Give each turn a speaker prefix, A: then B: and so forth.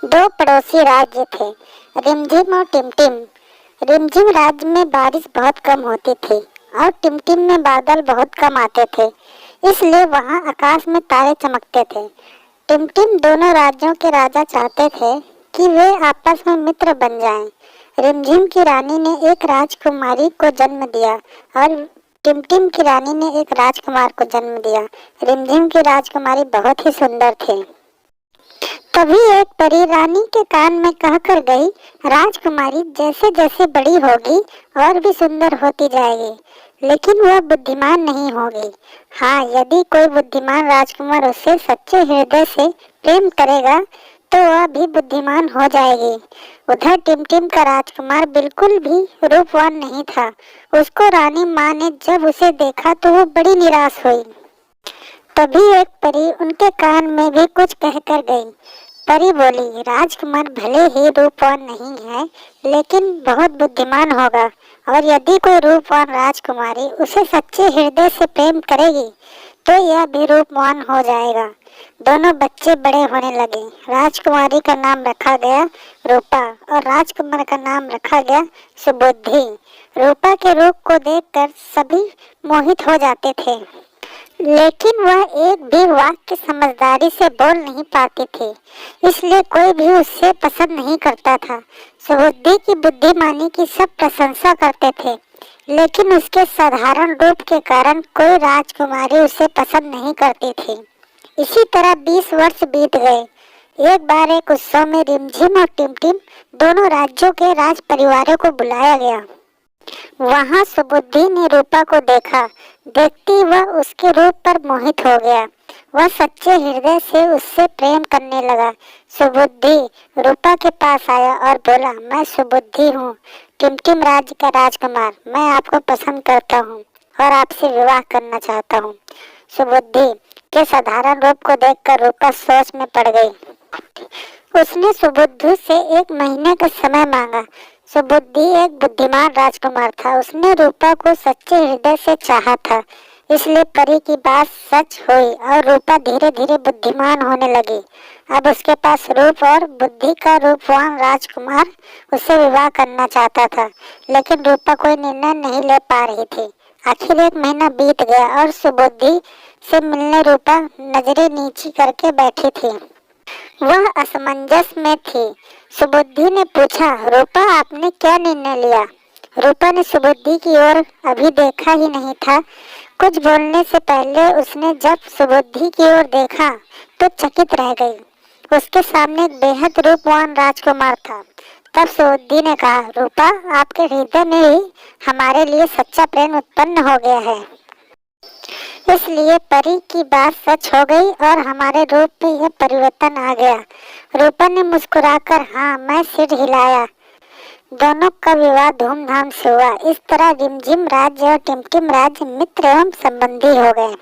A: दो पड़ोसी राज्य थे, रिमझिम और टिमटिम। रिमझिम राज्य में बारिश बहुत कम होती थी और टिमटिम में बादल बहुत कम आते थे, इसलिए वहां आकाश में तारे चमकते थे। टिमटिम दोनों राज्यों के राजा चाहते थे कि वे आपस में मित्र बन जाएं। रिमझिम की रानी ने एक राजकुमारी को जन्म दिया और टिमटिम की रानी ने एक राजकुमार को जन्म दिया। रिमझिम की राजकुमारी बहुत ही सुंदर थी। तभी एक परी रानी के कान में कहकर गई, राजकुमारी जैसे जैसे बड़ी होगी और भी सुंदर होती जाएगी, लेकिन वह बुद्धिमान नहीं होगी। हाँ, यदि कोई बुद्धिमान राजकुमार उससे सच्चे हृदय से प्रेम करेगा तो वह भी बुद्धिमान हो जाएगी। उधर टिमटिम का राजकुमार बिल्कुल भी रूपवान नहीं था। उसको रानी माँ ने जब उसे देखा तो वो बड़ी निराश हुई। तभी एक परी उनके कान में भी कुछ कहकर गई। परी बोली, राजकुमार भले ही रूपवान नहीं है, लेकिन बहुत बुद्धिमान होगा, और यदि कोई रूपवान राजकुमारी उसे सच्चे हृदय से प्रेम करेगी तो यह भी रूपवान हो जाएगा। दोनों बच्चे बड़े होने लगे। राजकुमारी का नाम रखा गया रूपा और राजकुमार का नाम रखा गया सुबुद्धि। रूपा के रूप को देखकर सभी मोहित हो जाते थे, लेकिन वह एक भी वाक्य समझदारी से बोल नहीं पाती थी, इसलिए कोई भी उससे पसंद नहीं करता था। सुबुद्धि की बुद्धिमानी की सब प्रशंसा करते थे, लेकिन उसके साधारण रूप के कारण कोई राजकुमारी उसे पसंद नहीं करती थी। इसी तरह 20 वर्ष बीत गए। एक बार एक उत्सव में रिमझिम और टिमटिम दोनों राज्यों के राज परिवारों को बुलाया गया। वहां सुबुद्धि ने रूपा को देखा। देखती वह उसके रूप पर मोहित हो गया। वह सच्चे हृदय से उससे प्रेम करने लगा। सुबुद्धि रूपा के पास आया और बोला, मैं सुबुद्धि हूँ, टिमटिम राज्य का राजकुमार। मैं आपको पसंद करता हूँ और आपसे विवाह करना चाहता हूँ। सुबुद्धि के साधारण रूप को देखकर रूपा सोच में पड़ गई। उसने सुबुद्धि से 1 महीने का समय मांगा। सुबुद्धि एक बुद्धिमान राजकुमार था। उसने रूपा को सच्चे हृदय से चाहा था, इसलिए परी की बात सच हुई और रूपा धीरे धीरे बुद्धिमान होने लगी। अब उसके पास रूप और बुद्धि का रूपवान राजकुमार उससे विवाह करना चाहता था, लेकिन रूपा कोई निर्णय नहीं ले पा रही थी। आखिर 1 महीना बीत गया और सुबुद्धि से मिलने रूपा नजरें नीची करके बैठी थी। वह असमंजस में थी। सुबुद्धि ने पूछा, रूपा आपने क्या निर्णय लिया? रूपा ने सुबुद्धि की ओर अभी देखा ही नहीं था। कुछ बोलने से पहले उसने जब सुबुद्धि की ओर देखा तो चकित रह गई। उसके सामने एक बेहद रूपवान राजकुमार था। तब सुबुद्धि ने कहा, रूपा आपके हृदय में ही हमारे लिए सच्चा प्रेम उत्पन्न हो गया है, इसलिए परी की बात सच हो गई और हमारे रूप में यह परिवर्तन आ गया। रूपा ने मुस्कुराकर हाँ मैं सिर हिलाया। दोनों का विवाह धूमधाम से हुआ। इस तरह रिमझिम राज्य और टिमटिम राज्य मित्र एवं संबंधी हो गए।